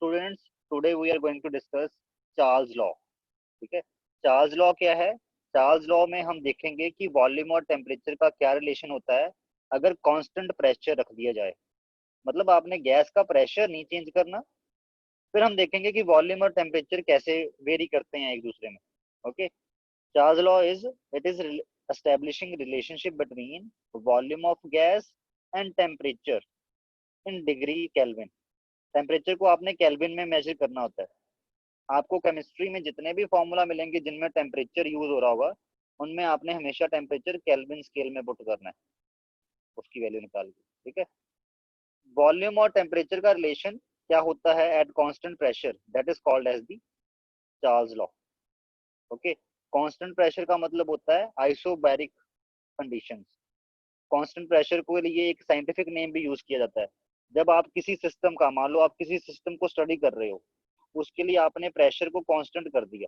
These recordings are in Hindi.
Students, today we are going to discuss Charles law. ठीक है, चार्ल्स लॉ क्या है? चार्ल्स लॉ में हम देखेंगे कि वॉल्यूम और टेम्परेचर का क्या रिलेशन होता है अगर कांस्टेंट प्रेशर रख दिया जाए। मतलब आपने गैस का प्रेशर नहीं चेंज करना। फिर हम देखेंगे कि वॉल्यूम और टेम्परेचर कैसे वेरी करते हैं एक दूसरे में। Okay, Charles law is it is establishing relationship between volume of gas and temperature in degree Kelvin। Temperature को आपने केल्विन में मेजर करना होता है। आपको केमिस्ट्री में जितने भी फॉर्मूला मिलेंगे जिनमें टेम्परेचर यूज हो रहा होगा, उनमें आपने हमेशा टेम्परेचर केल्विन स्केल में पुट करना है, उसकी वैल्यू निकाल के। ठीक है, वॉल्यूम और टेम्परेचर का रिलेशन क्या होता है at constant pressure, that is called as the Charles law. Okay, constant pressure का मतलब होता है आइसोबैरिक कंडीशंस। कांस्टेंट प्रेशर को लिए एक साइंटिफिक नेम भी यूज किया जाता है। जब आप किसी सिस्टम का, मान लो आप किसी सिस्टम को स्टडी कर रहे हो, उसके लिए आपने प्रेशर को कांस्टेंट कर दिया।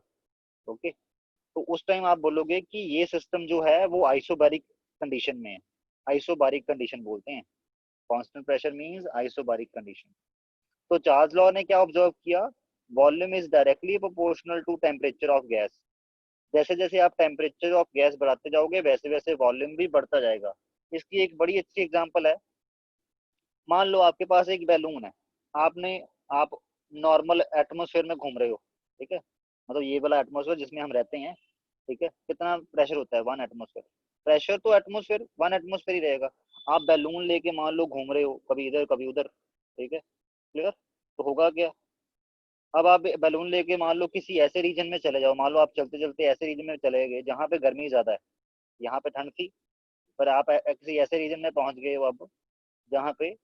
ओके, तो उस टाइम आप बोलोगे कि ये सिस्टम जो है वो आइसोबैरिक कंडीशन में है। आइसोबैरिक कंडीशन बोलते हैं, constant pressure means isobaric condition. तो चार्ल्स लॉ ने क्या ऑब्जर्व किया? Volume is directly proportional to temperature of gas. जैसे जैसे आप टेम्परेचर ऑफ गैस बढ़ाते जाओगे वैसे वैसे वॉल्यूम भी बढ़ता जाएगा। इसकी एक बड़ी अच्छी एग्जांपल है, मान लो आपके पास एक बैलून है, आपने आप नॉर्मल एटमोसफेयर में घूम रहे हो। ठीक है, मतलब ये वाला एटमोसफेयर जिसमें हम रहते हैं। ठीक है, कितना प्रेशर होता है? 1 एटमोसफेयर। प्रेशर तो एटमोसफेयर 1 एटमोसफेयर ही रहेगा। आप बैलून लेके मान लो घूम रहे हो, कभी इधर कभी उधर। ठीक है, क्लियर? तो होगा क्या? अब आप बैलून लेके मान लो किसी ऐसे रीजन में चले जाओ, मान लो आप चलते चलते ऐसे रीजन में चले गए जहाँ पे गर्मी ज्यादा है। यहाँ पे ठंड थी, पर आप किसी ऐसे रीजन में पहुंच गए हो अब जहाँ पे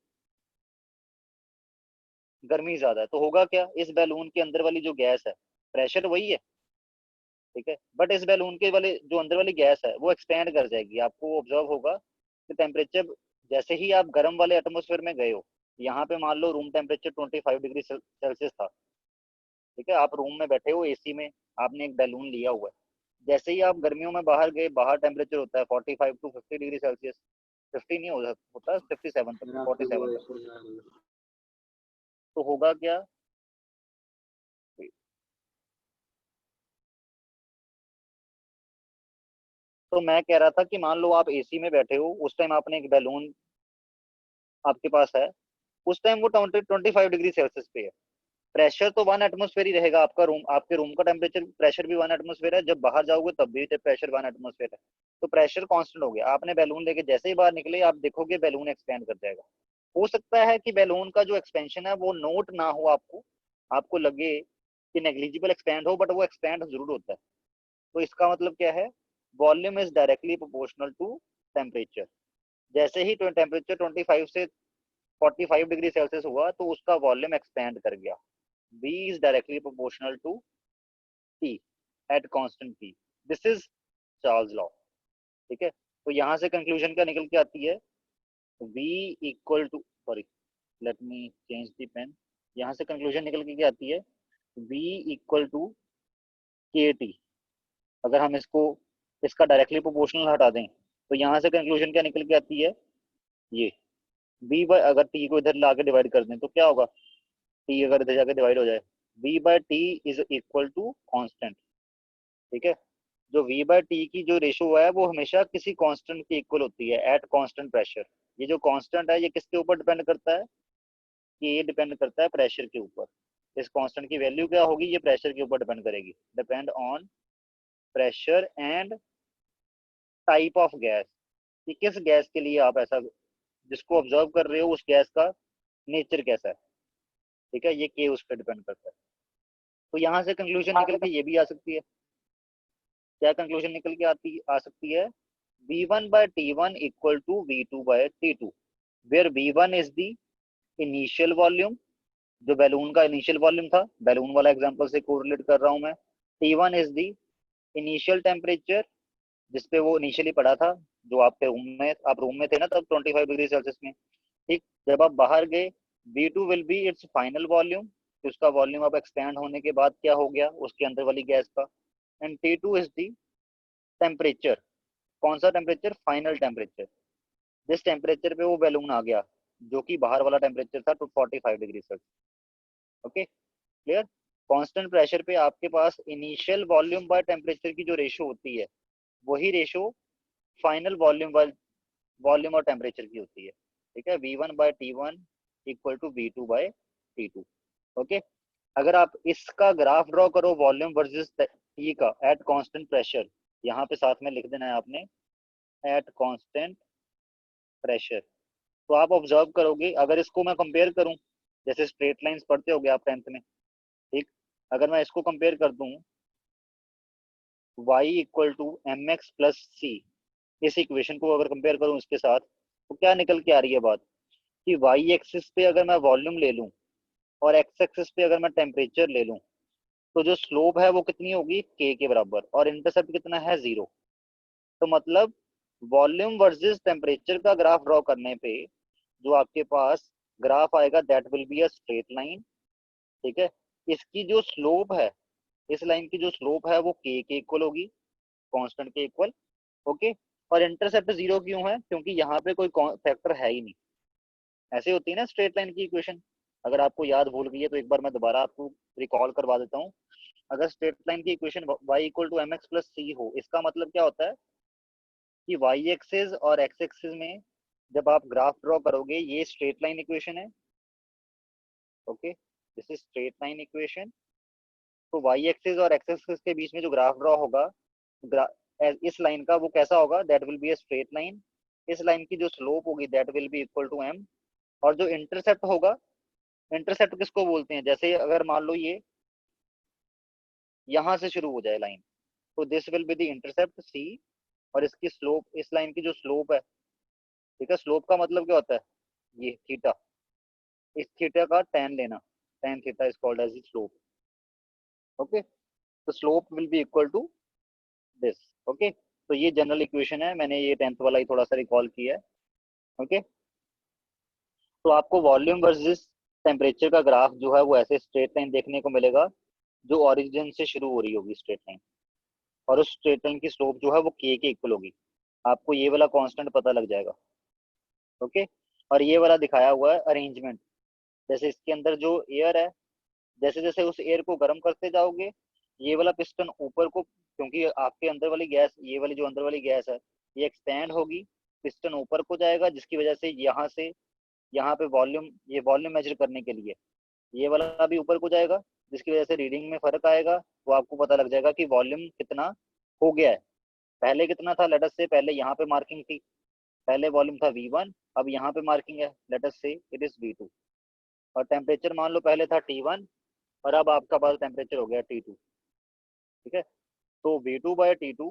गर्मी ज्यादा है। तो होगा क्या? इस बैलून के अंदर वाली जो गैस है, प्रेशर वही है। ठीक है, बट इस बैलून के वाले जो अंदर वाली गैस है वो एक्सपेंड कर जाएगी। आपको ऑब्जर्व होगा कि टेम्परेचर जैसे ही आप गर्म वाले एटमोसफेयर में गए हो, यहाँ पे मान लो रूम टेम्परेचर 25 डिग्री सेल्सियस था। ठीक है, आप रूम में बैठे हो एसी में, आपने एक बैलून लिया हुआ है। जैसे ही आप गर्मियों में बाहर गए, बाहर टेम्परेचर होता है 45 to 50 डिग्री सेल्सियस। 50 नहीं होता 57 तक, 47 तक। तो होगा क्या? तो मैं कह रहा था कि मान लो आप एसी में बैठे हो, उस टाइम आपने एक बैलून आपके पास है, उस टाइम वो 25 डिग्री सेल्सियस पे है। प्रेशर तो 1 एटमोसफेयर ही रहेगा। आपका रूम, आपके रूम का टेम्परेचर प्रेशर भी 1 एटमोसफेयर है, जब बाहर जाओगे तब भी प्रेशर 1 एटमोसफेयर है। तो प्रेशर कांस्टेंट हो गया। आपने बैलून लेके जैसे ही बाहर निकले, आप देखोगे बैलून एक्सपेंड कर जाएगा। हो सकता है कि बैलून का जो एक्सपेंशन है वो नोट ना हो आपको, आपको लगे कि नेग्लिजिबल एक्सपेंड हो, बट वो एक्सपेंड जरूर होता है। तो इसका मतलब क्या है? Volume is directly proportional to temperature. जैसे ही टेम्परेचर 25 से 45 डिग्री सेल्सियस हुआ तो उसका वॉल्यूम एक्सपेंड कर गया। V is directly proportional to T at constant T। This is Charles law। ठीक है, तो यहाँ से कंक्लूजन क्या निकल के आती है? V equal to, sorry, let me change the pen. यहाँ से कंक्लूजन निकल के क्या आती है? V equal to KT। अगर हम इसको, इसका डायरेक्टली प्रोपोर्शनल हटा दें, तो यहाँ से कंक्लूजन क्या निकल के आती है? ये V बाय, अगर T को इधर ला के डिवाइड कर दें तो क्या होगा? T अगर इधर जाके डिवाइड हो जाए, V by T is equal to constant. ठीक है, जो V बाय टी की जो रेशो है वो हमेशा किसी कांस्टेंट के इक्वल होती है एट कांस्टेंट प्रेशर। ये जो कांस्टेंट है ये किसके ऊपर डिपेंड करता है? कि ये डिपेंड करता है प्रेशर के ऊपर। इस कांस्टेंट की वैल्यू क्या होगी? ये प्रेशर के ऊपर डिपेंड करेगी। Depend on pressure and type of gas, कि किस गैस के लिए आप ऐसा, जिसको ऑब्जर्व कर रहे हो उस गैस का नेचर कैसा है। ठीक है, ये के उस पर डिपेंड करता है। तो यहाँ से कंक्लूजन निकल के ये भी आ सकती है। क्या कंक्लूजन निकल के आ सकती है? V1 by T1 equal to V2 by T2, where V1 is the initial volume, जो बैलून का इनिशियल वॉल्यूम था, बैलून वाला एग्जांपल से कोरिलेट कर रहा हूं मैं। T1 is the initial temperature जिसपे वो इनिशियली पड़ा था, जो आपके रूम में, आप रूम में थे ना तब 25 डिग्री सेल्सियस में। ठीक, जब आप बाहर गए, V2 will be it's final volume, उसका वॉल्यूम अब एक्सपैंड होने के बाद क्या हो गया उसके अंदर वाली गैस का। And T2 is the temperature. कौन सा टेम्परेचर? Final temperature. जिस टेम्परेचर पे वो बैलून आ गया, जो कि बाहर वाला टेम्परेचर था, तो 45 degree Celsius. Okay clear. Constant pressure पे आपके पास इनिशियल वॉल्यूम बाय टेम्परेचर की जो रेशो होती है वही ratio final volume by volume और टेम्परेचर की होती है। ठीक है, V1/T1 equal to V2/T2। Okay, अगर आप इसका ग्राफ ड्रॉ करो वॉल्यूम वर्सेस टी का एट कांस्टेंट प्रेशर, यहाँ पे साथ में लिख देना है आपने एट कांस्टेंट प्रेशर, तो आप ऑब्जर्व करोगे अगर इसको मैं कंपेयर करूं, जैसे स्ट्रेट लाइंस पढ़ते होगे आप 10th में, ठीक, अगर मैं इसको कंपेयर कर दूं y equal to M X plus C, इस इक्वेशन को अगर कंपेयर करूं इसके साथ, तो क्या निकल के आ रही है बात कि y एक्सिस पे अगर मैं वॉल्यूम ले लूं और x एक्सिस पे अगर मैं टेम्परेचर ले लूं, तो जो स्लोप है वो कितनी होगी k के बराबर, और इंटरसेप्ट कितना है 0। तो मतलब वॉल्यूम वर्सेस टेम्परेचर का ग्राफ ड्रॉ करने पे जो आपके पास ग्राफ आएगा that will be a straight line. ठीक है, इसकी जो स्लोप है, इस लाइन की जो स्लोप है वो के इक्वल होगी, कांस्टेंट के इक्वल। ओके, और इंटरसेप्ट 0 क्यों है, क्योंकि यहाँ पे कोई फैक्टर है ही नहीं। ऐसे होती है ना स्ट्रेट लाइन की इक्वेशन, अगर आपको याद भूल गई है तो एक बार मैं दोबारा आपको रिकॉल करवा देता हूँ। अगर स्ट्रेट लाइन की equation y equal to M X plus C हो, इसका मतलब क्या होता है कि y एक्सिस और x एक्सिस में जब आप ग्राफ ड्रॉ करोगे, ये स्ट्रेट लाइन इक्वेशन है। Okay, this is straight line equation. तो y एक्सिस और x एक्सिस के बीच में जो ग्राफ ड्रॉ होगा, इस लाइन का वो कैसा होगा, that will be a straight line. इस लाइन की जो स्लोप होगी that will be equal to m, और जो इंटरसेप्ट होगा, इंटरसेप्ट किसको बोलते हैं, जैसे अगर मान लो ये यहां से शुरू हो जाए लाइन, तो this will be the intercept c, और इसकी स्लोप, इस लाइन की जो स्लोप है, ठीक है, स्लोप का मतलब क्या होता है, ये थीटा, इस थीटा का tan लेना, tan theta is called as slope. Okay, तो slope will be equal to this. Okay, तो ये जनरल इक्वेशन है, मैंने ये 10th वाला ही थोड़ा सा रिकॉल किया है। ओके, तो आपको वॉल्यूम वर्सेस टेम्परेचर का ग्राफ जो है वो ऐसे स्ट्रेट लाइन देखने को मिलेगा, जो ओरिजिन से शुरू हो रही होगी स्ट्रेट लाइन, और उस स्ट्रेट लाइन की स्लोप जो है वो के इक्वल होगी। आपको ये वाला कांस्टेंट पता लग जाएगा। ओके, और ये वाला दिखाया हुआ है अरेंजमेंट, जैसे इसके अंदर जो एयर है, जैसे जैसे उस एयर को गर्म करते जाओगे, ये वाला पिस्टन ऊपर को, क्योंकि आपके अंदर वाली गैस, ये वाली जो अंदर वाली गैस है, ये एक्सपेंड होगी, पिस्टन ऊपर को जाएगा, जिसकी वजह से यहाँ पे वॉल्यूम, ये वॉल्यूम मेजर करने के लिए ये वाला भी ऊपर को जाएगा, जिसकी वजह से रीडिंग में फर्क आएगा, तो आपको पता लग जाएगा कि वॉल्यूम कितना हो गया है। पहले कितना था, लेट अस से पहले यहाँ पे मार्किंग थी, पहले वॉल्यूम था V1, अब यहाँ पे मार्किंग है, लेट अस से इट इज V2, और टेम्परेचर मान लो पहले था T1, और अब आपका पास टेम्परेचर हो गया T2। ठीक है, तो V2/T2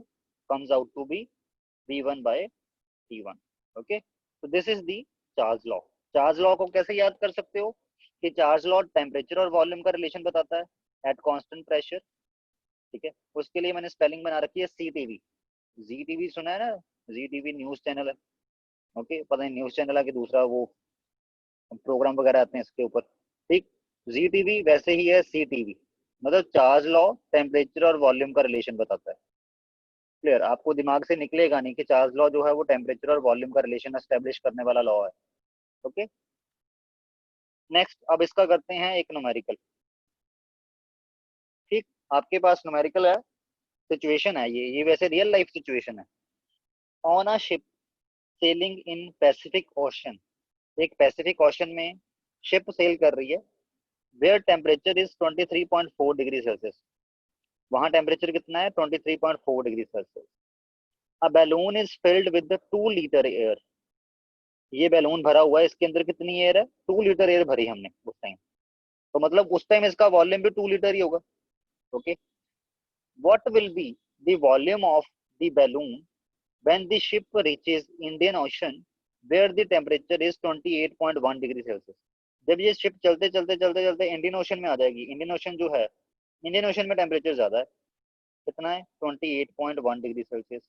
comes out to be V1/T1। Okay, तो this is the Charles law. Charles law को कैसे याद कर सकते हो कि चार्ज लॉ टेम्परेचर और वॉल्यूम का रिलेशन बताता है एट कांस्टेंट प्रेशर। ठीक है, उसके लिए मैंने स्पेलिंग बना रखी है CTV। जी टीवी सुना है ना, जी टीवी न्यूज चैनल है। ओके, पता नहीं न्यूज चैनल है कि दूसरा वो प्रोग्राम वगैरह आते हैं इसके ऊपर। ठीक, जी टीवी वैसे ही है CTV, मतलब चार्ज लॉ टेम्परेचर और वॉल्यूम का रिलेशन बताता है। क्लियर, आपको दिमाग से निकलेगा नहीं कि चार्ज लॉ जो है वो टेम्परेचर और वॉल्यूम का रिलेशन एस्टेब्लिश करने वाला लॉ है। ओके, नेक्स्ट अब इसका करते हैं एक न्यूमेरिकल। ठीक, आपके पास न्यूमेरिकल है, सिचुएशन है, ये वैसे रियल लाइफ सिचुएशन है। On a ship sailing in Pacific Ocean, एक पैसिफिक ओशन में शिप सेल कर रही है, where temperature is 23.4 degree Celsius, वहां टेम्परेचर कितना है 23.4 degree Celsius. A balloon is filled with 2 litre air, ये बैलून भरा हुआ है, इसके अंदर कितनी एयर है, 2 लीटर एयर भरी हमने उस टाइम, तो मतलब उस टाइम इसका वॉल्यूम भी 2 लीटर ही होगा। Okay, what will be the volume of the balloon when the ship reaches Indian Ocean where the temperature is 28.1 degree Celsius. जब ये शिप चलते चलते चलते चलते इंडियन ओशन में आ जाएगी, इंडियन ओशन जो है, इंडियन ओशन में टेम्परेचर ज्यादा है, कितना है 28.1 डिग्री सेल्सियस।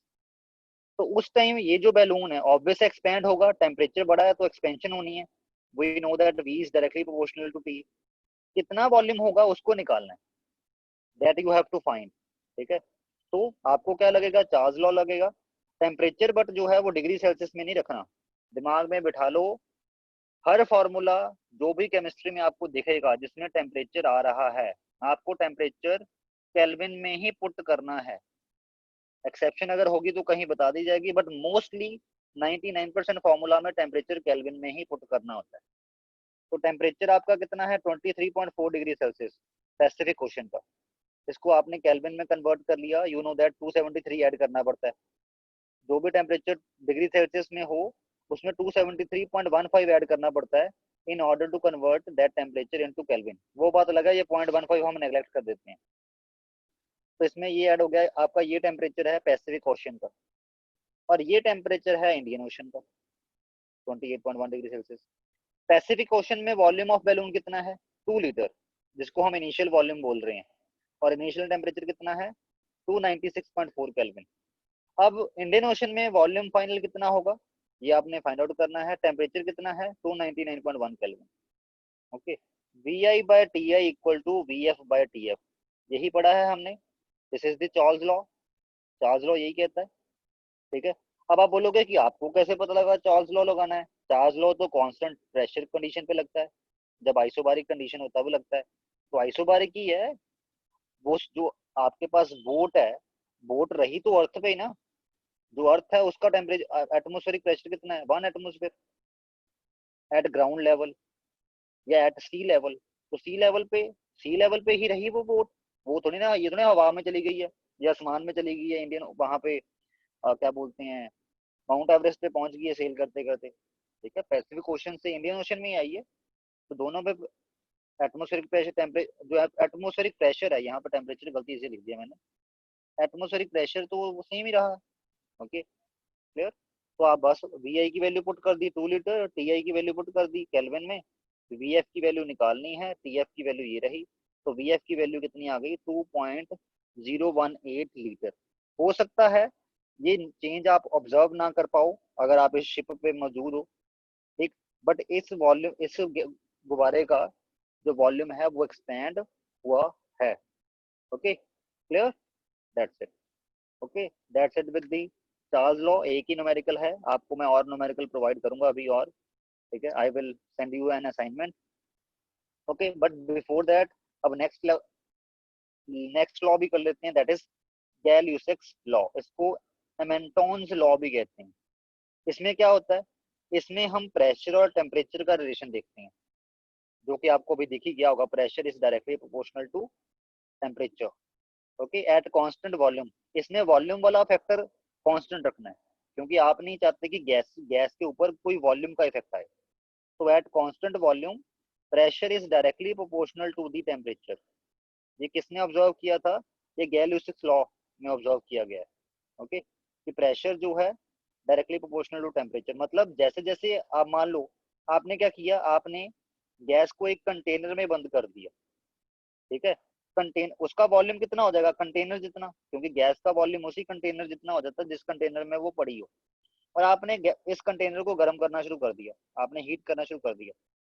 तो उस टाइम ये जो बैलून है ऑब्वियस एक्सपेंड होगा, टेम्परेचर बढ़ा है तो एक्सपेंशन होनी है, we know that V is directly proportional to T। कितना वॉल्यूम होगा उसको निकालना है, that you have to find. ठीक है, तो आपको क्या लगेगा, चार्ज लॉ लगेगा। टेम्परेचर बट जो है वो डिग्री सेल्सियस में नहीं रखना, दिमाग में बिठा लो हर फॉर्मूला जो भी केमिस्ट्री में आपको दिखेगा जिसमें टेम्परेचर आ रहा है, आपको टेम्परेचर केल्विन में ही पुट करना है। एक्सेप्शन अगर होगी तो कहीं बता दी जाएगी, बट मोस्टली 99% फॉर्मूला में टेम्परेचर केल्विन में ही पुट करना होता है। तो टेम्परेचर आपका कितना है 23.4 डिग्री सेल्सियस पैसिफिक ओशन का। इसको आपने केल्विन में कन्वर्ट कर लिया, यू नो दैट 273 ऐड करना पड़ता है। जो भी टेम्परेचर डिग्री सेल्सियस में हो उसमें 273.15 ऐड करना पड़ता है in order to convert that temperature into kelvin. वो बात अलग है, ये 0.15 हम नेग्लेक्ट कर देते हैं। तो इसमें ये ऐड हो गया आपका, ये टेम्परेचर है पैसिफिक ओशन का, और ये टेम्परेचर है इंडियन ओशन का 28.1 डिग्री सेल्सियस। पैसिफिक ओशन में वॉल्यूम ऑफ बैलून कितना है 2 लीटर, जिसको हम इनिशियल वॉल्यूम बोल रहे हैं, और इनिशियल टेम्परेचर कितना है 296.4 केल्विन। अब इंडियन ओशन में वॉल्यूम फाइनल कितना होगा ये आपने फाइंड आउट करना है। टेम्परेचर कितना है 299.1 kelvin. Okay, V I by T I equal to V F by T F, यही पढ़ा है हमने। This is the Charles law, Charles law यही कहता है। ठीक है, अब आप बोलोगे कि आपको कैसे पता लगा चार्ल्स लॉ लगाना है। चार्ल्स लॉ तो कांस्टेंट प्रेशर कंडीशन पे लगता है, जब आइसोबारिक कंडीशन होता है वो लगता है। तो आइसोबारिक ही है वो, जो आपके पास बोट है, बोट रही तो अर्थ पे ही ना, जो अर्थ है उसका टेम्परेचर एटमोस्फेरिक प्रेशर कितना है 1 एटमोस्फेयर एट ग्राउंड लेवल या एट सी लेवल। तो सी लेवल पे ही रही वो बोट, वो थोड़ी ना, ये थोड़ी हवा में चली गई है या आसमान में चली गई है इंडियन वहां पे क्या बोलते हैं माउंट एवरेस्ट पे पहुंच गई है सेल करते करते। ठीक है, पैसिफिक ओशन से इंडियन ओशन में ही आई है। तो दोनों पे एटमोस्फेरिक प्रेशर टेम्परेचर, जो एटमोस्फेरिक प्रेशर है, यहाँ पर टेम्परेचर गलती से लिख दिया मैंने, एटमोस्फेरिक प्रेशर तो वो सेम ही रहा। Okay, clear. तो आप बस वी आई की वैल्यू पुट कर दी 2 लीटर, टी आई की वैल्यू पुट कर दी केल्विन में, वी एफ की वैल्यू निकालनी है, टी एफ की वैल्यू ये रही। तो वी एफ की वैल्यू कितनी आ गई 2.018 लीटर। हो सकता है ये चेंज आप ऑब्जर्व ना कर पाओ अगर आप इस शिप पे मौजूद हो, ठीक, बट इस वॉल्यूम, इस गुब्बारे का जो वॉल्यूम है वो एक्सपेंड हुआ है। Okay, clear, that's it. Okay, that's it with the Charles law. एक ही न्यूमेरिकल है, आपको मैं और न्यूमेरिकल प्रोवाइड करूंगा अभी और। ठीक है, I will send you an assignment. Okay, but before that अब नेक्स्ट लॉ भी कर लेते हैं, दैट इज गैल-यूसेक्स लॉ। इसको हैमिल्टन्स लॉ भी कहते हैं। इसमें क्या होता है, इसमें हम प्रेशर और टेम्परेचर का रिलेशन देखते हैं, जो कि आपको भी दिख ही गया होगा, pressure is directly proportional to temperature. Okay, at constant volume. इसमें वॉल्यूम वाला फैक्टर कांस्टेंट रखना है, क्योंकि आप नहीं चाहते कि गैस गैस के ऊपर कोई वॉल्यूम का इफेक्ट आए। तो at constant volume pressure is directly proportional to the temperature. ये किसने ऑब्जर्व किया था, ये गैल-यूसेक्स लॉ में ऑब्जर्व किया गया है। ओके, कि प्रेशर जो है डायरेक्टली प्रोपोर्शनल टू टेम्परेचर, मतलब जैसे जैसे आप मान लो आपने क्या किया, आपने गैस को एक कंटेनर में बंद कर दिया। ठीक है, कंटेन उसका वॉल्यूम कितना हो जाएगा कंटेनर जितना, क्योंकि गैस का वॉल्यूम उसी कंटेनर जितना हो जाता है जिस कंटेनर में वो पड़ी हो। और आपने इस कंटेनर को गर्म करना शुरू कर दिया, आपने हीट करना शुरू कर दिया।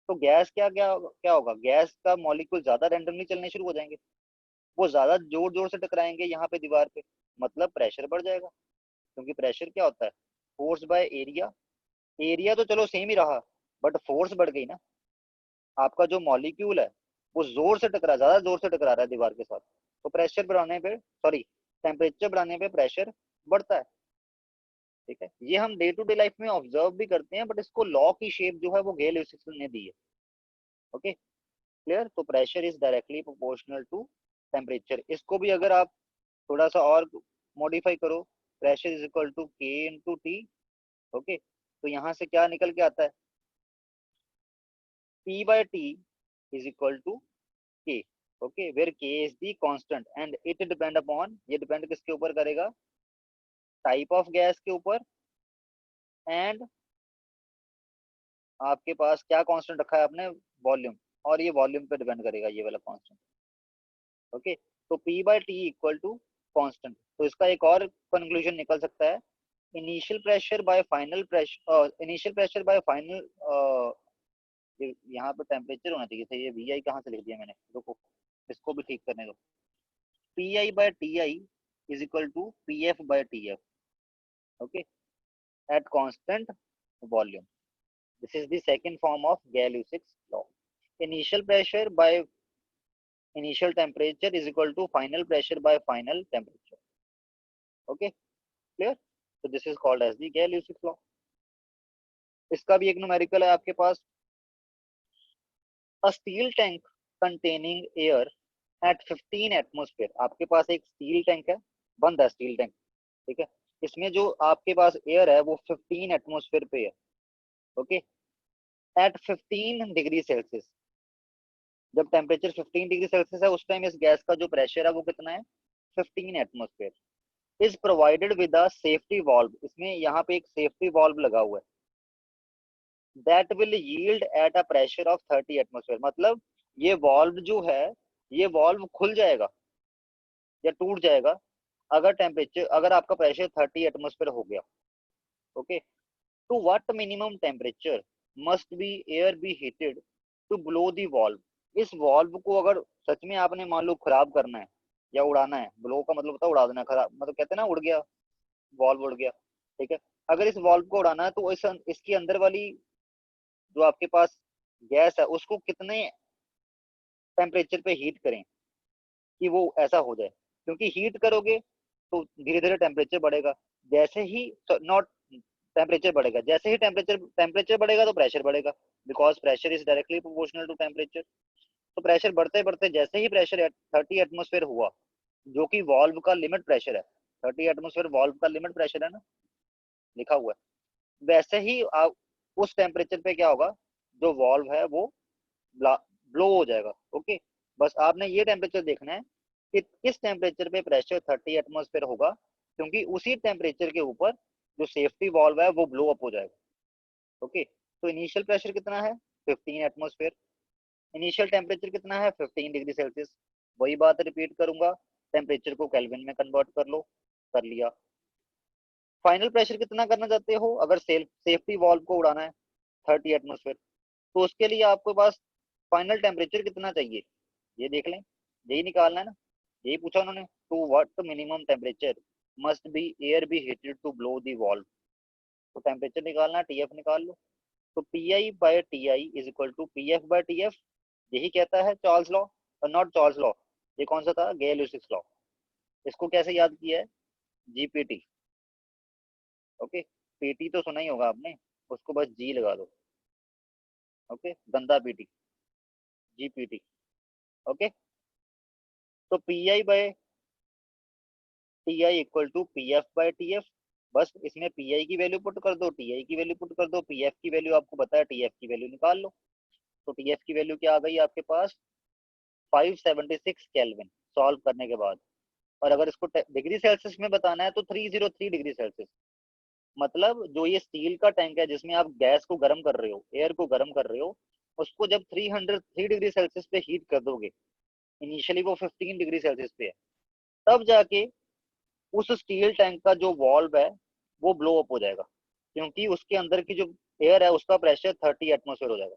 तो गैस क्या क्या क्या होगा, गैस का मॉलिक्यूल ज्यादा रैंडमली चलने शुरू हो जाएंगे, वो ज्यादा जोर जोर से टकराएंगे यहाँ पे दीवार पे, मतलब प्रेशर बढ़ जाएगा। क्योंकि प्रेशर क्या होता है, फोर्स बाय एरिया। एरिया तो चलो सेम ही रहा, बट फोर्स बढ़ गई ना। आपका जो मॉलिक्यूल है वो जोर से टकरा, ज्यादा जोर से टकरा रहा है दीवार के साथ, तो प्रेशर बढ़ाने पे, सॉरी, टेम्परेचर बढ़ाने पे प्रेशर बढ़ता है। ठीक है, ये हम डे टू डे लाइफ में ऑब्जर्व भी करते हैं, बट इसको लॉ की शेप जो है वो गैल-यूसेक्स ने दी है। Okay, clear. तो pressure is directly proportional to temperature. इसको भी अगर आप थोड़ा सा और मॉडिफाई करो, pressure is equal to K into T. Okay, तो यहाँ से क्या निकल के आता है, P by T is equal to K. Okay, where K is the constant and it depend upon, ये depend किसके ऊपर करेगा, टाइप ऑफ गैस के ऊपर, एंड आपके पास क्या कांस्टेंट रखा है आपने, वॉल्यूम, और ये वॉल्यूम पे डिपेंड करेगा ये वाला कांस्टेंट। ओके, तो P by T equal to constant. तो इसका एक और कंक्लूजन निकल सकता है, initial pressure by final pressure, initial pressure by final, यहाँ पे टेम्परेचर होना चाहिए था, ये वी आई कहाँ से लिख दिया मैंने, रुको इसको भी ठीक करने दो। P I by T I is equal to P F by T F. Okay, at constant volume. This is the second form of Gay-Lussac's law. Initial pressure by initial temperature is equal to final pressure by final temperature. Okay, clear? So this is called as the Gay-Lussac's law. इसका भी एक न्यूमेरिकल है आपके पास. A steel tank containing air at 15 atmosphere. आपके पास एक स्टील टैंक है, बंद है स्टील टैंक, ठीक है. इसमें जो आपके पास एयर है वो 15 एटमोस्फेयर पे है. ओके, एट 15 डिग्री सेल्सियस, जब टेम्परेचर 15 डिग्री सेल्सियस है उस टाइम इस गैस का जो प्रेशर है वो कितना है, 15 atmosphere. Is provided with a safety valve. इसमें यहाँ पे एक सेफ्टी वाल्व लगा हुआ है. That will yield at a pressure of 30 atmosphere. मतलब ये वाल्व जो है, ये वाल्व खुल जाएगा या टूट जाएगा अगर टेम्परेचर, अगर आपका प्रेशर 30 एटमोस्फेयर हो गया. Okay, to what minimum temperature must be air be heated to blow the valve. इस वाल्व को अगर सच में आपने मान लो खराब करना है या उड़ाना है, ब्लो का मतलब होता है उड़ा देना, खराब मतलब कहते हैं ना उड़ गया, वाल्व उड़ गया, ठीक है. अगर इस वाल्व को उड़ाना है तो इसकी अंदर वाली जो आपके पास गैस है उसको कितने टेम्परेचर पे हीट करें कि वो ऐसा हो जाए. क्योंकि हीट करोगे तो धीरे धीरे टेम्परेचर बढ़ेगा. जैसे ही नॉट टेम्परेचर बढ़ेगा, जैसे ही टेम्परेचर बढ़ेगा तो प्रेशर बढ़ेगा, because pressure is directly proportional to temperature. तो प्रेशर बढ़ते बढ़ते जैसे ही प्रेशर 30 एटमोस्फेयर हुआ, जो कि वाल्व का लिमिट प्रेशर है, 30 एटमोस्फेयर वाल्व का लिमिट प्रेशर है ना, लिखा हुआ है, वैसे ही उस टेम्परेचर पे क्या होगा, जो वाल्व है वो ब्लो हो जाएगा. ओके, बस आपने ये टेम्परेचर देखना है कि किस टेम्परेचर पे प्रेशर 30 एटमोस्फेयर होगा, क्योंकि उसी टेम्परेचर के ऊपर जो सेफ्टी वाल्व है वो ब्लो अप हो जाएगा. ओके, तो इनिशियल प्रेशर कितना है, 15 एटमोस्फेयर. इनिशियल टेम्परेचर कितना है, 15 डिग्री सेल्सियस. वही बात रिपीट करूंगा, टेम्परेचर को केल्विन में कन्वर्ट कर लो, कर लिया. फाइनल प्रेशर कितना करना चाहते हो अगर सेफ्टी वाल्व को उड़ाना है, 30 एटमोस्फेयर, तो उसके लिए आपके पास फाइनल टेम्परेचर कितना चाहिए ये देख लें, यही निकालना है ना, यही पूछा उन्होंने. To what minimum temperature must be air be heated to blow the valve. तो टेम्परेचर निकालना, टीएफ निकाल लो. तो P I by T I is equal to P F by T F. यही कहता है चार्ल्स लॉ, और नॉट चार्ल्स लॉ, ये कौन सा था, गैय-लुसिक लॉ. इसको कैसे याद किया है, जीपीटी. ओके, पीटी तो सुना ही होगा आपने, उसको बस जी लगा दो. ओके, गंदा पीटी, जीपीटी. ओके, तो P I by T I equal to P F by T F. बस इसमें पी आई की वैल्यू पुट कर दो, टी आई की वैल्यू पुट कर दो, पी एफ की वैल्यू आपको पता है, टी एफ की वैल्यू निकाल लो. तो टी एफ की वैल्यू क्या आ गई आपके पास, 576 केल्विन सॉल्व करने के बाद. और अगर इसको डिग्री सेल्सियस में बताना है तो 303 डिग्री सेल्सियस. मतलब जो ये स्टील का टैंक है जिसमें आप गैस को गर्म कर रहे हो, एयर को गर्म कर रहे हो, उसको जब 303 डिग्री सेल्सियस पे हीट कर दोगे, इनिशियली वो 15 डिग्री सेल्सियस पे है, तब जाके उस स्टील टैंक का जो वॉल्व है वो ब्लो अप हो जाएगा, क्योंकि उसके अंदर की जो एयर है उसका प्रेशर 30 एटमोस्फेयर हो जाएगा.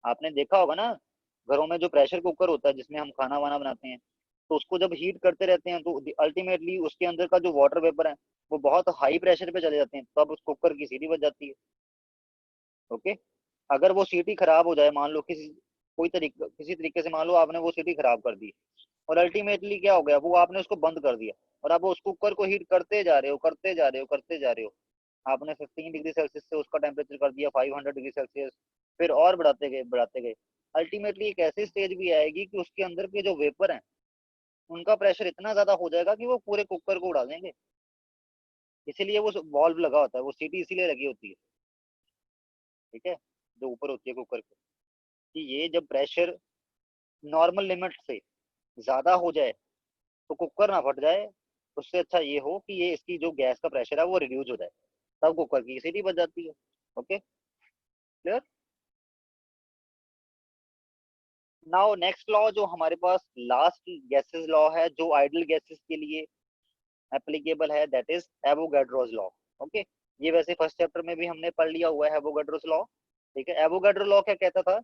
आपने देखा होगा ना, घरों में जो प्रेशर कुकर होता है जिसमें हम खाना वाना बनाते हैं, तो उसको जब हीट करते रहते हैं तो अल्टीमेटली उसके अंदर का जो वाटर वेपर है वो बहुत हाई प्रेशर पे चले जाते हैं, तब उस कुकर की सीटी बज जाती है. ओके, अगर वो सीटी खराब हो जाए, मान लो किसी तरीके से मान लो आपने वो सीटी खराब कर दी, और अल्टीमेटली क्या हो गया, वो आपने उसको बंद कर दिया, और आप उस कुकर को हीट करते जा रहे हो, करते जा रहे हो, करते जा रहे हो. आपने 15 डिग्री सेल्सियस से उसका टेम्परेचर कर दिया 500 डिग्री सेल्सियस, फिर और बढ़ाते गए बढ़ाते गए. अल्टीमेटली एक ऐसी स्टेज भी आएगी कि उसके अंदर के जो वेपर हैं उनका प्रेशर इतना ज्यादा हो जाएगा कि वो पूरे कुकर को उड़ा देंगे. इसीलिए वो वॉल्व लगा होता है, वो सीटी इसीलिए लगी होती है, ठीक है, जो ऊपर होती है कुकर के, कि ये जब प्रेशर नॉर्मल लिमिट से ज्यादा हो जाए तो कुकर ना फट जाए, उससे अच्छा ये हो कि ये इसकी जो गैस का प्रेशर है वो रिड्यूस हो जाए, तब कुकर की सीटी बच जाती है. Okay, clear. Now next law जो हमारे पास लास्ट गैसेस लॉ है जो आइडल गैसेस के लिए एप्लीकेबल है, that is Avogadro's law. Okay, ये वैसे फर्स्ट चैप्टर में भी हमने पढ़ लिया हुआ है एवोगैड्रोस लॉ, ठीक है. एवोगैड्रो लॉ क्या कहता था,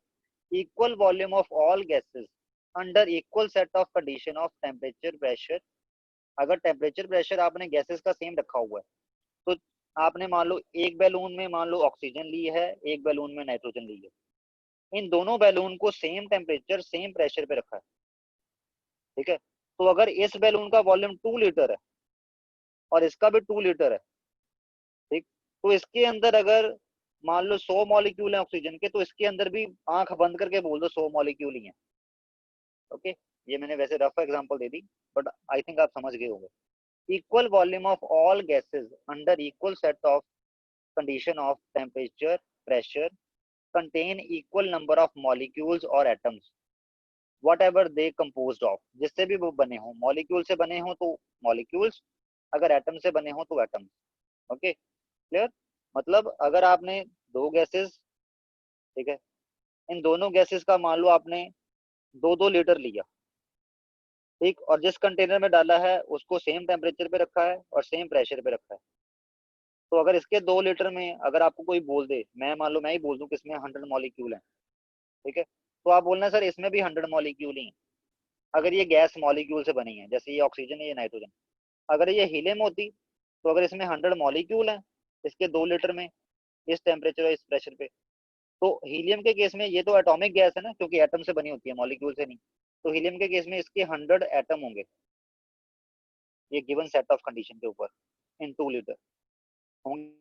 equal volume of all gases under equal set of condition of temperature pressure. अगर टेम्परेचर प्रेशर आपने गैसेस का सेम रखा हुआ है तो आपने मान लो एक बैलून में मान लो ऑक्सीजन ली है, एक बैलून में नाइट्रोजन ली है, इन दोनों बैलून को सेम टेम्परेचर सेम प्रेशर पे रखा है, ठीक है। तो अगर इस बैलून का वॉल्यूम 2 लीटर है और इसका भी 2 लीटर है, ठीक, तो इसके अंदर अगर मान लो 100 मॉलिक्यूल है ऑक्सीजन के, तो इसके अंदर भी आंख बंद करके बोल दो 100 मॉलिक्यूल ही है। ओके, ये मैंने वैसे रफ एग्जांपल दे दी, बट आई थिंक आप समझ गए होंगे। Equal volume of all gases under equal set of condition of temperature pressure contain equal number of molecules और atoms whatever they compose of, जिससे भी वो बने हो, मॉलिक्यूल से बने हो तो मॉलिक्यूल्स, अगर एटम से बने हो तो एटम्स। Okay, clear. मतलब अगर आपने दो गैसेस, ठीक है, इन दोनों गैसेस का मान लो आपने 2-2 लीटर लिया, ठीक, और जिस कंटेनर में डाला है उसको सेम टेम्परेचर पे रखा है और सेम प्रेशर पे रखा है। तो अगर इसके 2 लीटर में अगर आपको कोई बोल दे, मैं मान लो मैं ही बोल दूं कि इसमें 100 मॉलिक्यूल है, ठीक है, तो आप बोलना सर इसमें भी 100 मॉलिक्यूल ही है। अगर ये गैस मॉलिक्यूल से बनी है, जैसे ये ऑक्सीजन है ये नाइट्रोजन, अगर ये हीलियम होती तो अगर इसमें 100 मॉलिक्यूल है इसके 2 लीटर में, इस टेम्परेचर और इस प्रेशर पे, तो हीलियम के केस में ये तो एटॉमिक गैस है ना, क्योंकि एटम से बनी होती है मॉलिक्यूल से नहीं, तो हीलियम के केस में इसके 100 एटम होंगे ये गिवन सेट ऑफ कंडीशन के ऊपर इन 2 लीटर होंगे।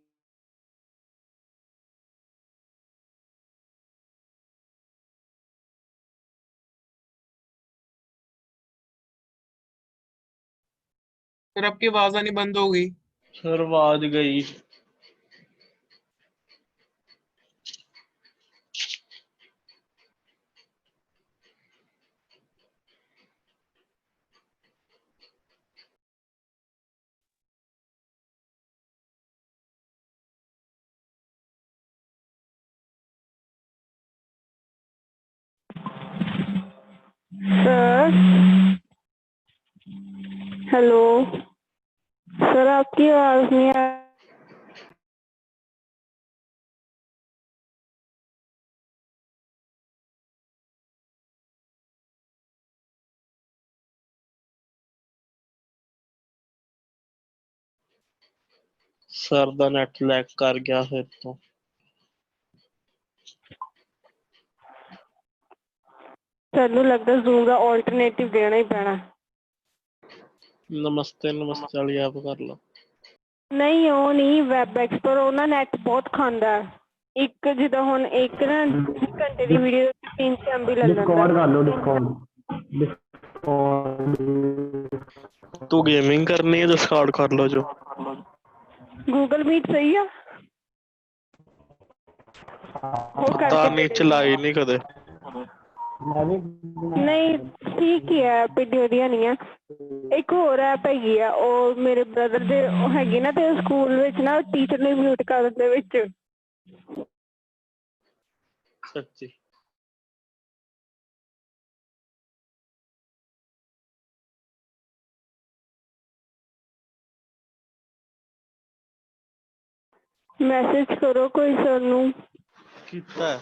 सर आपकी आवाज आनी बंद हो गई। सर आवाज गई। सर हेलो सर, आपकी आवाज नहीं आ सर दा नेट लैग कर गया फिर तो। ਸਾਨੂੰ लगता जूम का ऑल्टरनेटिव देना ही पैना। नमस्ते नमस्ते वाली ऐप कर लो। नहीं वो नहीं, वैबएक्स पर वो ना नेट बहुत खांदा है। एक जिदा हुन एक ना घंटे की वीडियो 300 MB ले लेंदा। डिस्कॉर्ड कर लो, डिस्कॉर्ड तू गेमिंग करनी है डिस्कॉर्ड कर लो जो। गूगल मीट सही है वो पता करके नहीं चलाई नहीं कदे। नहीं ठीक ही है, एडी वधिया नहीं है। एक होर ऐप हैगी है ਉਹ ਮੇਰੇ ਬ੍ਰਦਰ ਦੇ ਉਹ ਹੈਗੀ ਨਾ, ਤੇ ਸਕੂਲ ਵਿੱਚ ਨਾ ਟੀਚਰ ਨੇ ਮਿਊਟ ਕਰ ਦਿੰਦੇ ਵਿੱਚ। सच्ची मैसेज करो कोई सर ਨੂੰ कितना है?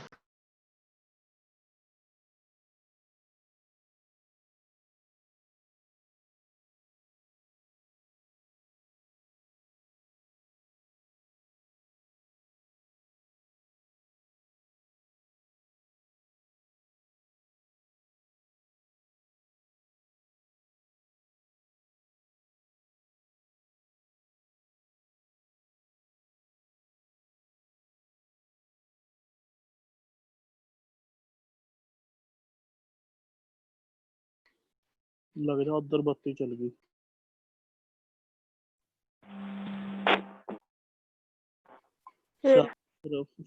लग रहा उधर बत्ती चल गई।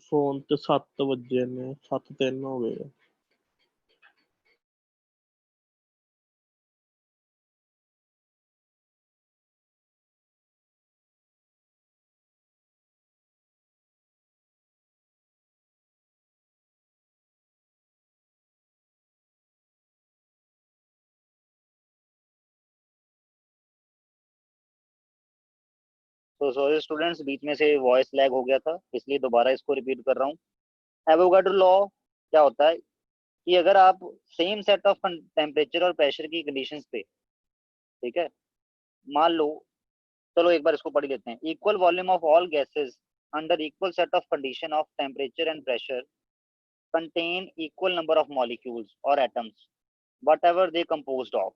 फोन ते 7 बजे ने 7:03 हो गए। तो सॉरी स्टूडेंट्स, बीच में से वॉइस लैग हो गया था, इसलिए दोबारा इसको रिपीट कर रहा हूँ। एवोगाड्रो लॉ क्या होता है कि अगर आप सेम सेट ऑफ टेम्परेचर और प्रेशर की कंडीशंस पे, ठीक है, मान लो चलो एक बार इसको पढ़ ही लेते हैं। Equal volume of all gases under equal set of condition of temperature and pressure contain equal number of molecules और atoms whatever they composed of.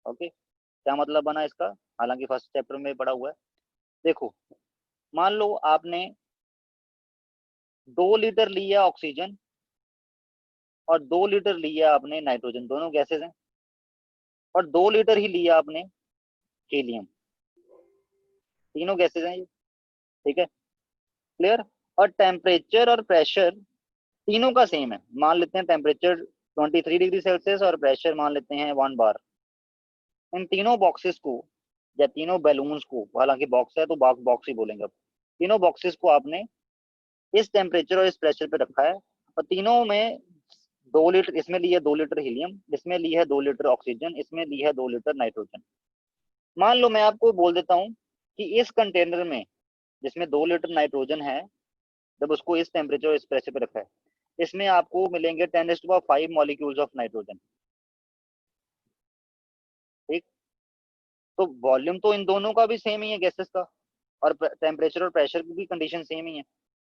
Okay, क्या मतलब बना इसका, हालांकि फर्स्ट चैप्टर में पढ़ा हुआ है। देखो, मान लो आपने 2 लीटर लिया ऑक्सीजन और 2 लीटर लिया आपने नाइट्रोजन, दोनों गैसेस हैं, और 2 लीटर ही लिया आपने हीलियम, तीनों गैसेस हैं ये, ठीक है, क्लियर। और टेम्परेचर और प्रेशर तीनों का सेम है, मान लेते हैं टेम्परेचर 23 डिग्री सेल्सियस और प्रेशर मान लेते हैं 1 बार। इन तीनों बॉक्सेस को या तीनों बैलून्स को, हालांकि बॉक्स है तो बॉक्स ही बोलेंगे अब, तीनों बॉक्सेस को आपने इस टेम्परेचर और इस प्रेशर पे रखा है, और तीनों में 2 लीटर, इसमें ली है 2 लीटर हीलियम, इसमें ली है 2 लीटर ऑक्सीजन, इसमें ली है 2 लीटर नाइट्रोजन। मान लो मैं आपको बोल देता हूँ कि इस कंटेनर में जिसमें 2 लीटर नाइट्रोजन है, जब उसको इस टेम्परेचर और इस प्रेशर पे रखा है, इसमें आपको मिलेंगे 10⁵ मॉलिक्यूल्स ऑफ नाइट्रोजन, ठीक। तो वॉल्यूम तो इन दोनों का भी सेम ही है गैसेस का, और टेम्परेचर और प्रेशर की भी कंडीशन सेम ही है।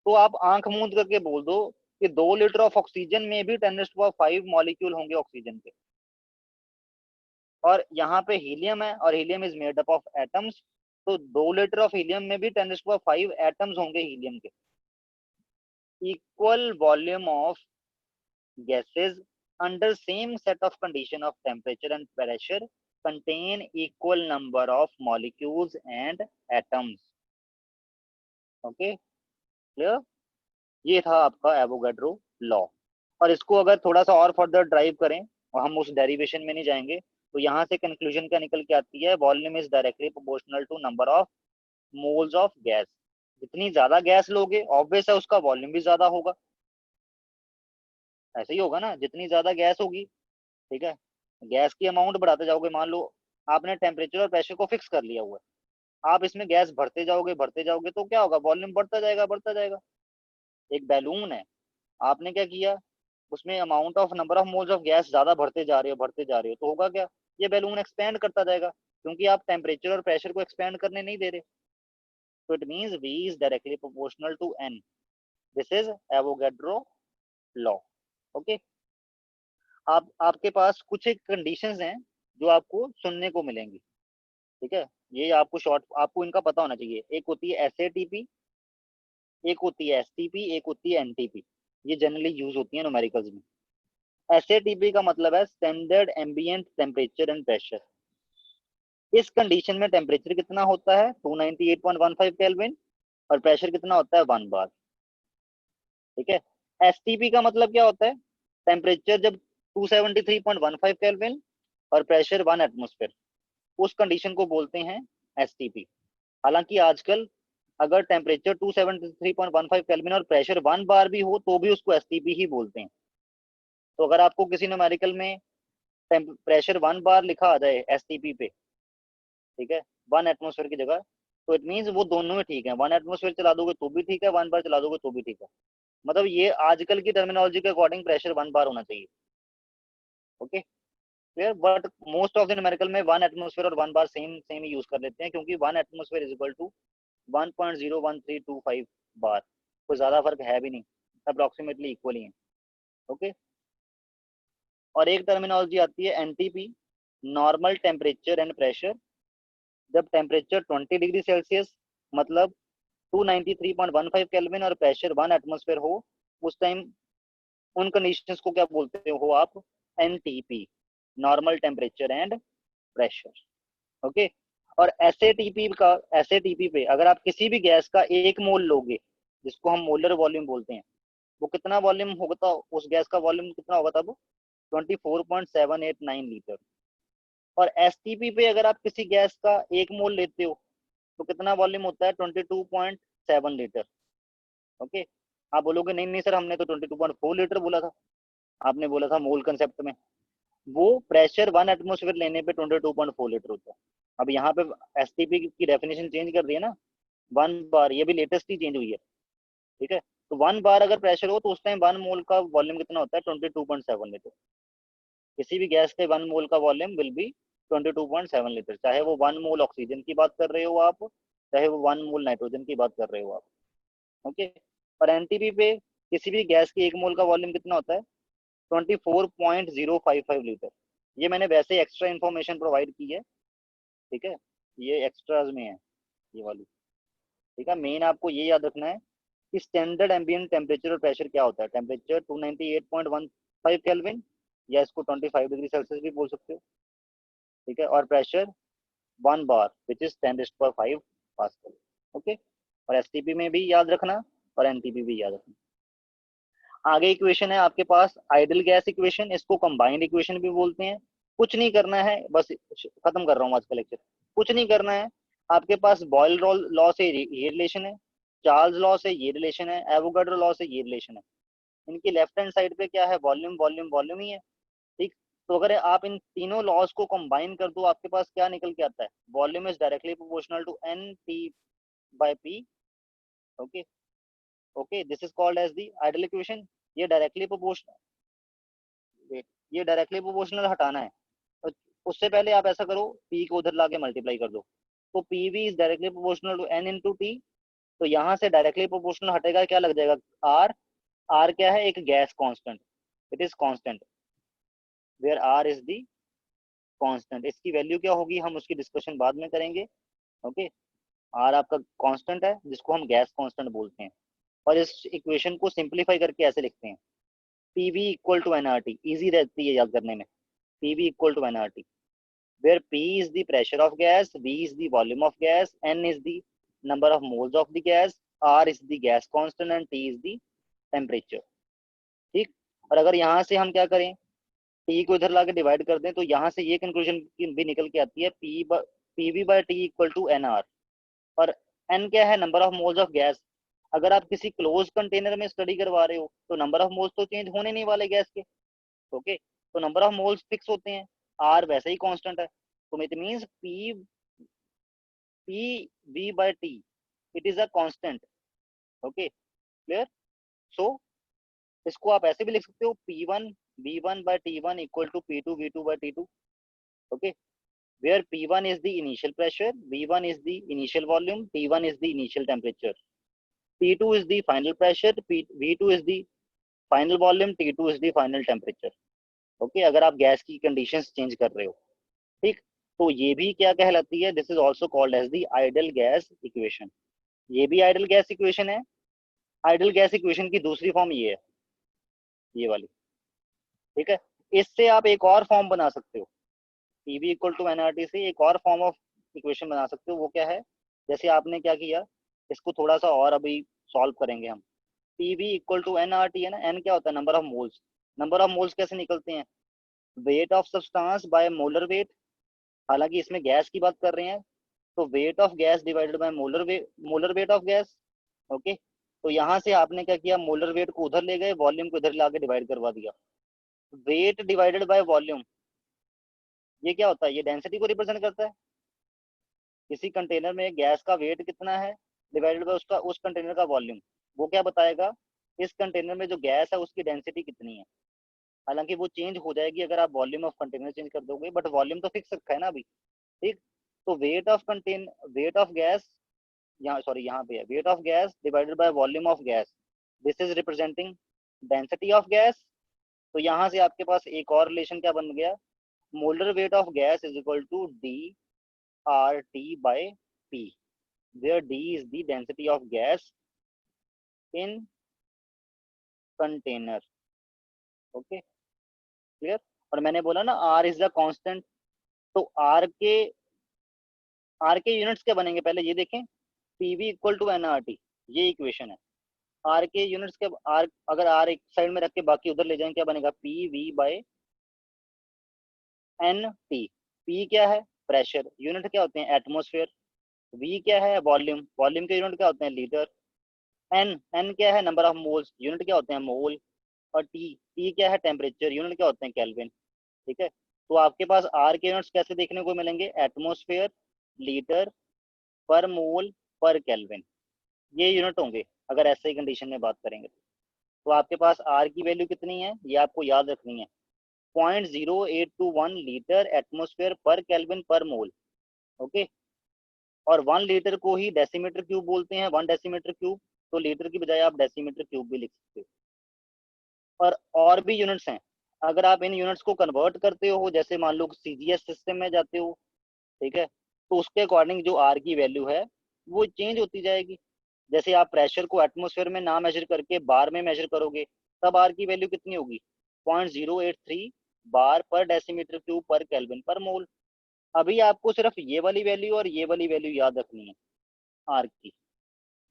तो आप आंख मूंद करके बोल दो कि 2 लीटर ऑफ ऑक्सीजन में भी 10⁵ मॉलिक्यूल होंगे ऑक्सीजन के, और यहाँ पे हीलियम है और helium is made up of atoms, तो 2 लीटर ऑफ हीलियम में भी 10⁵ एटम्स होंगे हीलियम के। Equal volume of gases under same set of condition of temperature and pressure contain equal number of molecules and atoms। Okay, clear. ये था आपका एवोगैड्रो लॉ। और इसको अगर थोड़ा सा और फर्दर ड्राइव करें और हम उस डेरिवेशन में नहीं जाएंगे, तो यहाँ से कंक्लूजन क्या निकल के आती है, volume is directly proportional to number of moles of gas. जितनी ज्यादा गैस लोगे ऑब्वियस है उसका वॉल्यूम भी ज्यादा होगा, ऐसे ही होगा ना, जितनी ज्यादा गैस होगी, ठीक है, गैस की अमाउंट बढ़ाते जाओगे। मान लो आपने टेम्परेचर और प्रेशर को फिक्स कर लिया हुआ है, आप इसमें गैस भरते जाओगे तो क्या होगा, वॉल्यूम बढ़ता जाएगा बढ़ता जाएगा। एक बैलून है, आपने क्या किया, उसमें amount of number of moles of gas ज्यादा भरते जा रहे हो, तो होगा क्या, ये बैलून एक्सपेंड करता जाएगा, क्योंकि आप टेम्परेचर और प्रेशर को एक्सपेंड करने नहीं दे रहे। तो it means V is directly proportional to N। This is Avogadro law. Okay, आपके पास कुछ एक कंडीशंस हैं जो आपको सुनने को मिलेंगी, ठीक है, ये आपको शॉर्ट, आपको इनका पता होना चाहिए। एक होती है SATP, एक होती है STP, एक होती है NTP। ये जनरली यूज होती है न्यूमेरिकल्स में। SATP का मतलब है standard ambient temperature and pressure. इस कंडीशन में टेम्परेचर कितना होता है 298.15 केल्विन, और प्रेशर कितना होता है 1 बार, ठीक है। STP का मतलब क्या होता है, टेम्परेचर जब 273.15 केल्विन और प्रेशर 1 एटमॉस्फेयर, उस कंडीशन को बोलते हैं STP। हालांकि आजकल अगर टेम्परेचर 273.15 केल्विन और प्रेशर 1 बार भी हो तो भी उसको STP ही बोलते हैं। तो अगर आपको किसी न्यूमेरिकल में प्रेशर 1 बार लिखा आ जाए STP पे, ठीक है, 1 एटमॉस्फेयर की जगह, तो इट मींस वो दोनों ही ठीक है, 1 एटमॉस्फेयर चला दोगे तो भी ठीक है, 1 बार चला दोगे तो भी ठीक है। मतलब ये आजकल की टर्मिनोलॉजी के अकॉर्डिंग प्रेशर 1 बार होना चाहिए। Okay, clear. But most of the numerical में 1 एटमॉस्फेयर और 1 बार सेम सेम ही यूज कर लेते हैं, क्योंकि 1 एटमॉस्फेयर इज इक्वल टू 1.01325 बार, कोई ज्यादा फर्क है भी नहीं, अप्रोक्सीमेटली इक्वल ही है। ओके, और एक टर्मिनोलॉजी आती है NTP, normal temperature and pressure. जब टेम्परेचर 20 डिग्री सेल्सियस मतलब 293.15 केल्विन और प्रेशर 1 एटमॉस्फेयर हो, उस टाइम उन कंडीशंस को क्या बोलते हो आप, NTP, normal temperature and pressure. Okay, और SATP पे अगर आप किसी भी गैस का 1 मोल लोगे, जिसको हम मोलर वॉल्यूम बोलते हैं, वो कितना वॉल्यूम होगा, उस गैस का वॉल्यूम कितना होगा तब, 24.789 लीटर। और STP पे अगर आप किसी गैस का 1 मोल लेते हो तो कितना वॉल्यूम होता है, 22.7 लीटर। ओके, आप बोलोगे नहीं नहीं सर हमने तो 22.4 लीटर बोला था, आपने बोला था मोल कंसेप्ट में। वो प्रेशर 1 एटमॉस्फेयर लेने पे 22.4 लीटर होता है। अब यहाँ पे STP की डेफिनेशन चेंज कर दी है ना, 1 बार, ये भी लेटेस्ट ही चेंज हुई है, ठीक है। तो 1 बार अगर प्रेशर हो तो उस टाइम 1 मोल का वॉल्यूम कितना होता है, 22.7 लीटर। किसी भी गैस के 1 मोल का वॉल्यूम विल बी 22.7 लीटर, चाहे वो 1 मोल ऑक्सीजन की बात कर रहे हो आप, चाहे वो 1 मोल नाइट्रोजन की बात कर रहे हो आप। ओके, और एनटीपी पे किसी भी गैस की 1 मोल का वॉल्यूम कितना होता है? 24.055 लीटर। ये मैंने वैसे एक्स्ट्रा इन्फॉर्मेशन प्रोवाइड की है, ठीक है, ये एक्स्ट्राज में है ये वाली, ठीक है। मेन आपको ये याद रखना है कि स्टैंडर्ड एम्बिएंट टेम्परेचर और प्रेशर क्या होता है। टेम्परेचर 298.15 केल्विन, या इसको 25 डिग्री सेल्सियस भी बोल सकते हो, ठीक है, और pressure 1 bar which is 10⁵ pascal. Okay, और एसटीपी में भी याद रखना और एनटीपी भी याद रखना। आगे इक्वेशन है आपके पास आइडल गैस इक्वेशन, इसको कंबाइंड इक्वेशन भी बोलते हैं। कुछ नहीं करना है, बस खत्म कर रहा हूँ आज का लेक्चर। कुछ नहीं करना है, आपके पास बॉयल लॉ से ये रिलेशन है, चार्ल्स लॉ से ये रिलेशन है, एवोगाड्रो लॉ से ये रिलेशन है। इनकी लेफ्ट हैंड साइड पे क्या है? वॉल्यूम वॉल्यूम वॉल्यूम ही है, ठीक। तो अगर आप इन तीनों लॉज को कंबाइन कर दो, आपके पास क्या निकल के आता है? Volume is directly proportional to N T by P. Okay okay, this is called as the ideal equation. ये डायरेक्टली प्रोपोर्शनल, ये डायरेक्टली प्रोपोर्शनल हटाना है, तो उससे पहले आप ऐसा करो, पी को उधर लाके मल्टीप्लाई कर दो, तो P V is directly proportional to N into T. तो यहाँ से डायरेक्टली प्रोपोर्शनल हटेगा, क्या लग जाएगा? आर। आर क्या है? एक gas constant, it is constant, where R is the constant. इसकी वैल्यू क्या होगी हम उसकी डिस्कशन बाद में करेंगे। ओके, आर आपका कांस्टेंट है जिसको हम गैस कांस्टेंट बोलते हैं। और इस इक्वेशन को सिंप्लीफाई करके ऐसे लिखते हैं, PV equal to NRT. Easy रहती है याद करने में, PV equal to NRT, where P is the pressure of gas, V is the volume of gas, N is the number of moles of the gas, R is the gas constant and T is the temperature, ठीक। और अगर यहाँ से हम क्या करें, T को इधर लाके डिवाइड कर दें, तो यहाँ से ये कंक्लूजन भी निकल के आती है, PV by T equal to NR। और N क्या है? Number of moles of gas. अगर आप किसी क्लोज कंटेनर में स्टडी करवा रहे हो तो नंबर ऑफ मोल्स तो चेंज होने नहीं वाले गैस के, ओके, तो नंबर ऑफ मोल्स फिक्स होते हैं, आर वैसे ही कांस्टेंट है। तो it means P V by T, it is a constant. Okay, clear? So इसको आप ऐसे भी लिख सकते हो, P1 V1 by T1 equal to P2 V2 by T2। Okay, where P1 is the initial pressure, V1 is the initial volume, T1 is the initial temperature, T2 is the final pressure, V2 is the final volume, T2 is the final temperature। Okay, अगर आप गैस की कंडीशंस चेंज कर रहे हो, ठीक। तो ये भी क्या कहलाती है? This is also called as the ideal gas equation. ये भी आइडल गैस इक्वेशन है। आइडल गैस इक्वेशन की दूसरी फॉर्म ये है, ये वाली, ठीक है। इससे आप एक और फॉर्म बना सकते हो, पीवी इक्वल टू एनआरटी से एक और फॉर्म ऑफ इक्वेशन बना सकते हो। वो क्या है? जैसे आपने क्या किया, इसको थोड़ा सा और अभी सॉल्व करेंगे हम। पीवी इक्वल टू एनआरटी है ना, एन क्या होता है? Number of moles. Number of moles कैसे निकलते हैं? Weight of substance by molar weight. हालांकि इसमें गैस की बात कर रहे हैं, तो wait of gas divided by molar weight of gas. Okay, तो यहाँ से आपने क्या किया? मोलर वेट को उधर ले गए, वॉल्यूम को इधर लाके डिवाइड करवा दिया। वेट डिवाइडेड बाय वॉल्यूम, ये क्या होता है? ये डेंसिटी को रिप्रेजेंट करता है। किसी कंटेनर में गैस का वेट कितना है डिवाइडेड बाय उसका उस कंटेनर का वॉल्यूम, वो क्या बताएगा? इस कंटेनर में जो गैस है उसकी डेंसिटी कितनी है। हालांकि वो चेंज हो जाएगी अगर आप वॉल्यूम ऑफ कंटेनर चेंज कर दोगे, बट वॉल्यूम तो फिक्स रखा है ना अभी, ठीक। तो वेट ऑफ गैस, यहाँ सॉरी यहाँ पे है, wait of gas divided by volume of gas, this is representing density of gas. तो यहाँ से आपके पास एक और रिलेशन क्या बन गया? Molar weight of gas is equal to D R T by P, where D is the density of gas in container. Okay, clear? और मैंने बोला ना आर इज द कांस्टेंट, तो आर के यूनिट्स क्या बनेंगे पहले ये देखें। पीवी इक्वल टू एनआरटी, ये इक्वेशन है। आर के यूनिट्स के आर, अगर आर एक साइड में रख के बाकी उधर ले जाएं, क्या बनेगा? P V by N T. P क्या है? प्रेशर, यूनिट क्या होते हैं? एटमोस्फेयर। वी क्या है? वॉल्यूम, वॉल्यूम के यूनिट क्या होते हैं? लीटर। एन क्या है? नंबर ऑफ मोल्स, यूनिट क्या होते हैं? मोल। और टी क्या है? टेम्परेचर, यूनिट क्या होते हैं? केल्विन, ठीक है। तो आपके पास आर के यूनिट्स कैसे देखने को मिलेंगे? एटमोस्फेयर, लीटर, पर मोल, पर केल्विन, ये यूनिट होंगे अगर ऐसे ही कंडीशन में बात करेंगे। तो आपके पास आर की वैल्यू कितनी है ये आपको याद रखनी है, 0.0821 लीटर एटमॉस्फेयर पर केल्विन पर मोल। ओके, और 1 लीटर को ही डेसीमीटर क्यूब बोलते हैं, 1 डेसीमीटर क्यूब, तो लीटर की बजाय आप डेसीमीटर क्यूब भी लिख सकते हो। और भी यूनिट्स हैं, अगर आप इन यूनिट्स को कन्वर्ट करते हो, जैसे मान लो सीजीएस सिस्टम में जाते हो, ठीक है, तो उसके अकॉर्डिंग जो आर की वैल्यू है वो चेंज होती जाएगी। जैसे आप प्रेशर को एटमॉस्फेयर में ना मेजर करके बार में मेजर करोगे, तब आर की वैल्यू कितनी होगी, 0.083 बार पर डेसीमीटर क्यूब पर केल्विन पर मोल। अभी आपको सिर्फ ये वाली वैल्यू और ये वाली वैल्यू याद रखनी है आर की,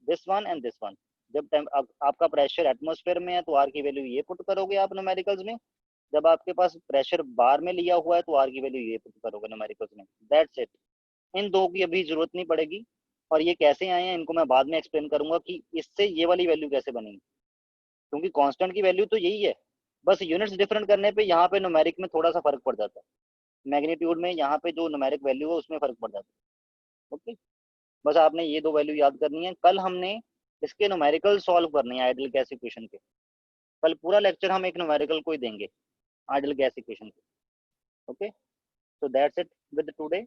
this one and this one. जब आपका प्रेशर एटमॉस्फेयर में है तो आर की वैल्यू ये पुट करोगे आप न्यूमेरिकल्स में, जब आपके पास प्रेशर बार में लिया हुआ है तो आर की वैल्यू ये पुट करोगे न्यूमेरिकल्स में, दैट्स इट। इन दो की अभी जरूरत नहीं पड़ेगी, और ये कैसे आए हैं इनको मैं बाद में एक्सप्लेन करूंगा कि इससे ये वाली वैल्यू कैसे बनेगी, क्योंकि कांस्टेंट की वैल्यू तो यही है, बस यूनिट्स डिफरेंट करने पे यहाँ पे न्यूमेरिक में थोड़ा सा फर्क पड़ जाता है, मैग्नीट्यूड में यहाँ पे जो न्यूमेरिक वैल्यू है उसमें फर्क पड़ जाता है। ओके, बस आपने ये दो वैल्यू याद करनी है। कल हमने इसके न्यूमेरिकल सॉल्व करने हैं आइडियल गैस इक्वेशन के, कल पूरा लेक्चर हम एक न्यूमेरिकल को ही देंगे आइडियल गैस इक्वेशन के। Okay, so that's it with today.